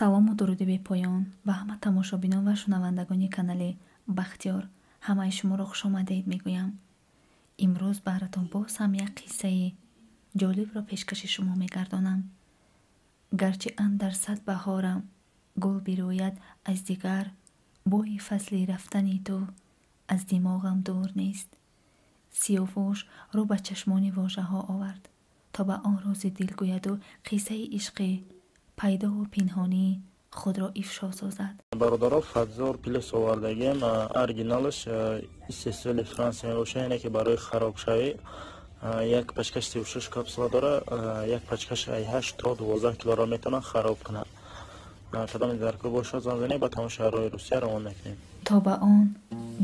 салому дуруди бепоён ба ҳама тамошобинон ва шунавандагони канали Бахтиёр, ҳамаи шуморо хушомадед мегӯям. имрӯз баҳратон боз ҳам як қиссаи ҷолибро пешкаши шумо мегардонам. гарчи андар сад баҳорам гул бирояд аз дигар, бои фасли рафтани ту аз димоғам дур нест. сиёвош рӯ ба чашмони вожаҳо овард то ба он рози дил гӯяду қиссаи ишқи пайдову пинҳонӣ худро ифшо созад. бародаро фадзор плюс овардагим оригиналаш истестоли Франсия бошад, яне ки барои харобшавӣ як пачкаш 36 капсула дора, як пачкаш 8 то 12 килограмм метавонад хароб кунад. кадоми даркор бошад занзанӣ ба тамошарои Русия равон мекунем. то ба он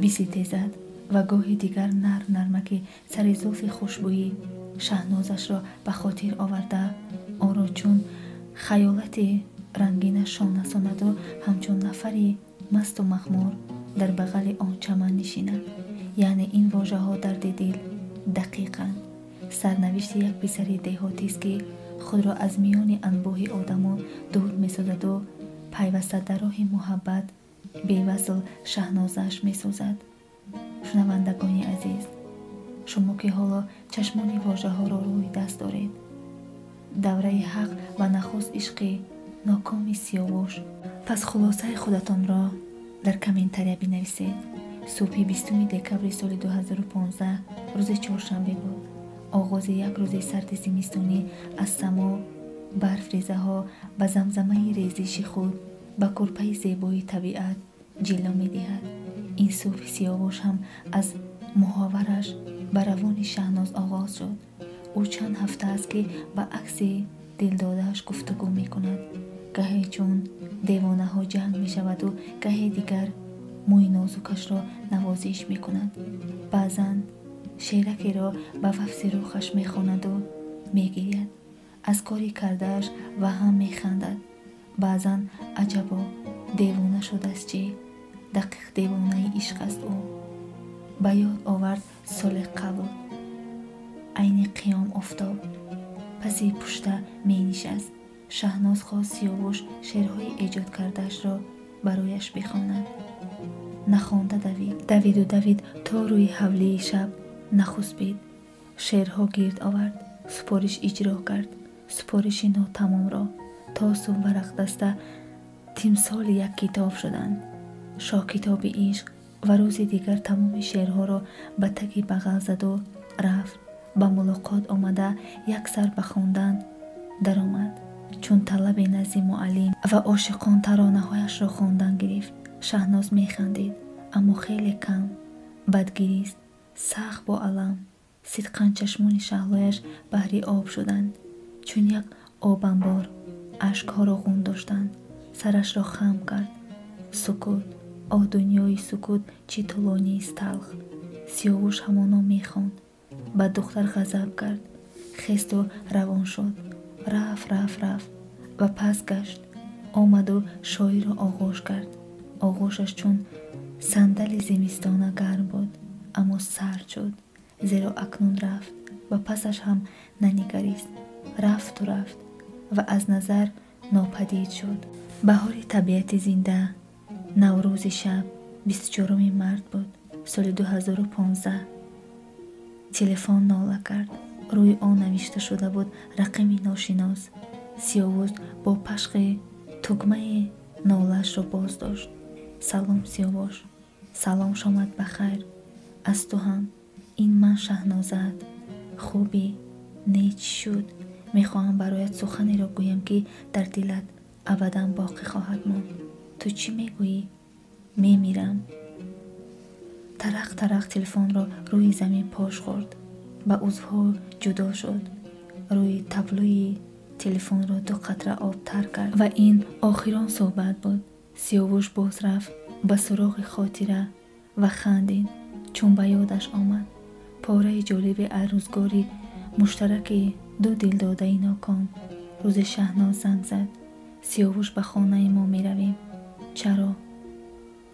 биситезад ва гоҳи дигар нармаки сари зулфи хушбӯи шаҳнозашро ба хотир оварда онро чун хаёлати рангинаш шонасонаду ҳамчун нафари масту махмур дар бағали он чаман нишинад. яъне ин вожаҳо дарди дил дақиқанд. сарнавишти як писари деҳотист ки худро аз миёни анбӯҳи одамон дур месозаду пайваста дар роҳи муҳаббат бевасл шаҳнозааш месозад. шунавандагони азиз, шумо ки ҳоло чашмони вожаҳоро рӯи даст доред, давраи ҳақ ва нахуст ишқи нокоми сиёвош, пас хулосаи худатонро дар комментария бинависед. субҳи 20 декабри соли 2015 рӯзи чоршанбе буд. оғози як рӯзи сарди зимистонӣ аз само барфрезаҳо ба замзамаи резиши худ ба курпаи зебои табиат ҷилло медиҳад. ин субҳи сиёвош ҳам аз муҳовараш ба равони шаҳноз оғоз шуд. ӯ чанд ҳафта аст ки ба акси дилдодааш гуфтугӯ мекунад. гаҳе чун девонаҳо ҷанг мешаваду гаҳе дигар мӯи нозукашро навозиш мекунад. баъзан шеъракеро ба вафси рухаш мехонаду мегирияд. аз кори кардааш ва ҳам механдад. баъзан аҷабо девона шудааст чи? дақиқ девонаи ишқ аст ӯ. ба ёд овард соли қабл айни қиём офтоб паси пушта менишаст. шаҳноз хост сиёвош шеърҳои эҷод кардаашро барояш бихонад. нахонда давиду давид то рӯи ҳавлии шаб нахуспид. шеърҳо гирд овард, супориш иҷро кард, супориши нотамомро то субҳ варақдаста тимсоли як китоб шуданд. шоҳкитоби ишқ ва рӯзи дигар тамоми шеърҳоро ба таги бағал заду рафт. ба мулоқот омада як сар ба хондан даромад. чун талаби назди муаллим ва ошиқон таронаҳояшро хондан гирифт. шаҳноз механдид, аммо хеле кам. бадгирист, сахт бо алам. сидқан чашмони шаҳлояш баҳри об шуданд, чун як обанбор. ашкҳоро ғун доштанд. сарашро хам кард. сукут, о дунёи сукут чӣ тӯлонист талх. сиёвош ҳамоно мехонд. ба духтар ғазаб кард. хесту равон шуд. рафт ва пас гашт. омаду шоиро оғош кард. оғошаш чун сандали зимистона гарм буд, аммо сард шуд, зеро акнун рафт ва пасаш ҳам нанигарист. рафту рафт ва аз назар нопадид шуд. баҳори табиати зинда. наврӯзи шаб 24 март буд соли 2015. телефон нола кард. рӯи он навишта шуда буд рақами ношинос. сиёвош бо пашқи тугмаи нолаашро боз дошт. салом сиёвош. салом шомад бахайр. аз ту ҳам. ин ман шаҳнозаат. хубӣ? не чӣ шуд? мехоҳам бароят суханеро гӯям ки дар дилат абадан боқӣ хоҳад монд. ту чӣ мегӯӣ? мемирам. тарақ телефонро рӯи замин пош хӯрд. ба узвҳо ҷудо шуд. рӯи таблои телефонро 2 қатра об тар кард ва ин охирон суҳбат буд. сиёвош боз рафт ба суроғи хотира ва хандид, чун ба ёдаш омад пораи ҷолиби арӯзгори муштараки ду дилдодаи ноком. рӯзи шаҳноз занг зад. сиёвош ба хонаи мо меравем. чаро?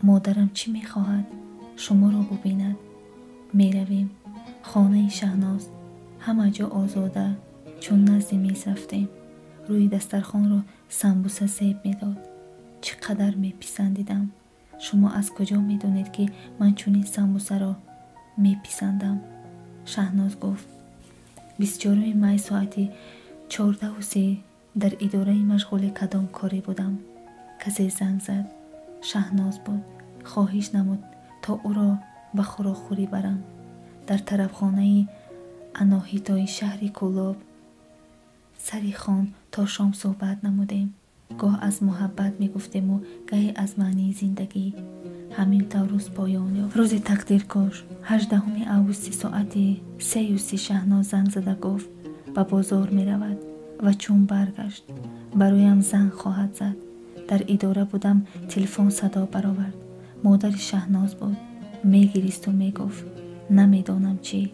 модарам чӣ мехоҳад? шуморо бубинад. меравем. хонаи шаҳноз. ҳама ҷо озода. чун назди мез рафтем. рӯи дастархонро самбуса себ медод. چقدر میپسندیدم. شما از کجا میدونید که من چنین سمبوسه را میپسندم؟ شهناز گفت 24 می ساعتی 14:03 در اداره مشغول کدام کاری بودم. کسی زنگ زد. شهناز بود. خواهش نمود تا او را به خوراکخوری برم. در طرفخانه اناهیتای شهر کولاب سری خان تا شام صحبت نمودیم. گاه از محبت میگفتیم و گاهی از معنی زندگی. همین تا روز پایان یافت. روز تقدیرکش 18 اوگوست ساعت 3:30 شهناز زنگ زده گفت به بازار می رود و چون برگشت برایم زنگ خواهد زد. در اداره بودم. تلفن صدا برآورد. مادر شهناز بود. میگریست و میگفت نمیدانم چی.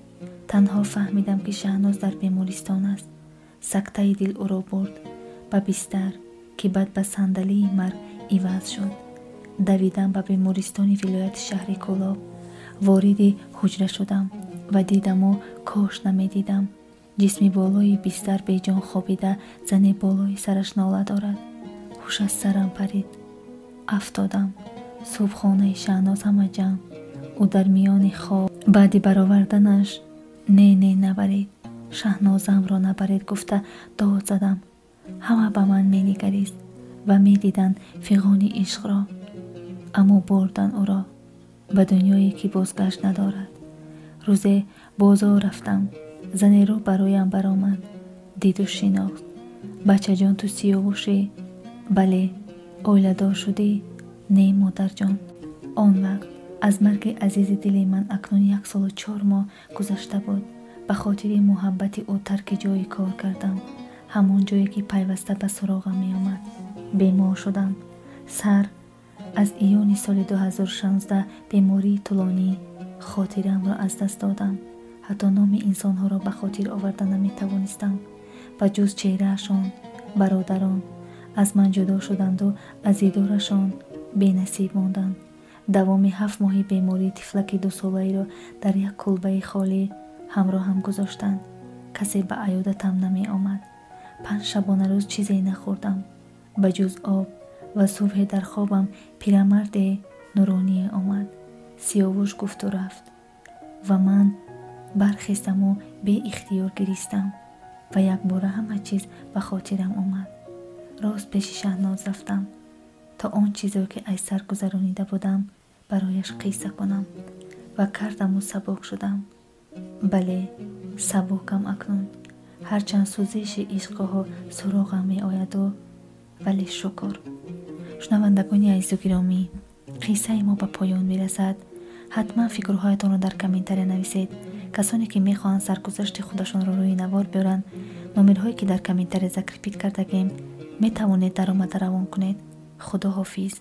تنها فهمیدم که شهناز در بیمارستان است. سکته دل او را برد به بستر که بعد به صندلی مرگ عوض شد. دویدم به بیمارستان ولایت شهر کولاب. وارد حجره شدم و دیدم و کاش نمیدیدم. جسم بالای بستر بیجان خوابیده. زن بالای سرش ناله دارد. هوش از سرم پرید. افتادم. صبحخانه شهناز همه جمع. او در میان خواب بعد برآوردنش نه نبرید. شهنازم را نبرید گفته داد زدم. همه به من می نگریست و می دیدن فیغان عشق را. اما بردن او را به دنیایی که بازگشت ندارد. روز بازار رفتم. زنی رو برایم برآمد. دید و شناخت. بچه جان تو سیاوشی؟ بله. اوله دار شدی؟ نه مادر جان. آن وقت از مرگ عزیز دل من اکنون 1 سال و 4 ماه گذشته بود. به خاطر محبت او ترک جای کار کردم. همون جایی که پیوسته به سراغم می آمد. بیمار شدم. سر از ایون سال 2016 بیماری طولانی خاطرم را از دست دادم. حتی نام انسان ها را به خاطر آوردن نمی توانستم. و جز چهرهشان برادران از من جدا شدند و از دیدارشان بی نصیب ماندند. دوام 7 ماه بیماری طفلک 2 ساله‌ای را در یک کلبه خالی همراه هم گذاشتند. کسی به عیادتم نمی آمد. 5 شبانه روز چیزی نخوردم به جز آب و صبح در خوابم پیرمرد نورانی آمد. سیاوش گفت و رفت و من برخیستم و بی اختیار گریستم و یک باره همه چیز به خاطرم آمد. راست پیش شهناز رفتم تا آن چیزی که از سر گذرانیده بودم برایش قصه کنم و کردم و سبک شدم. بله سبکم اکنون. هرچند سوزش عشقها سراغم می آید و ولی شکر. شنوندگان عزیز و گرامی، قصه ما به پایان می رسد. حتما فکرهایتان را در کامنتر نویسید. کسانی که می خواهند سرگذشت خودشان را روی نوار بیارند، نمرهایی که در کامنتر ذکر پیت کرده گیم می توانید درآمد روان کنید. خدا حافظ.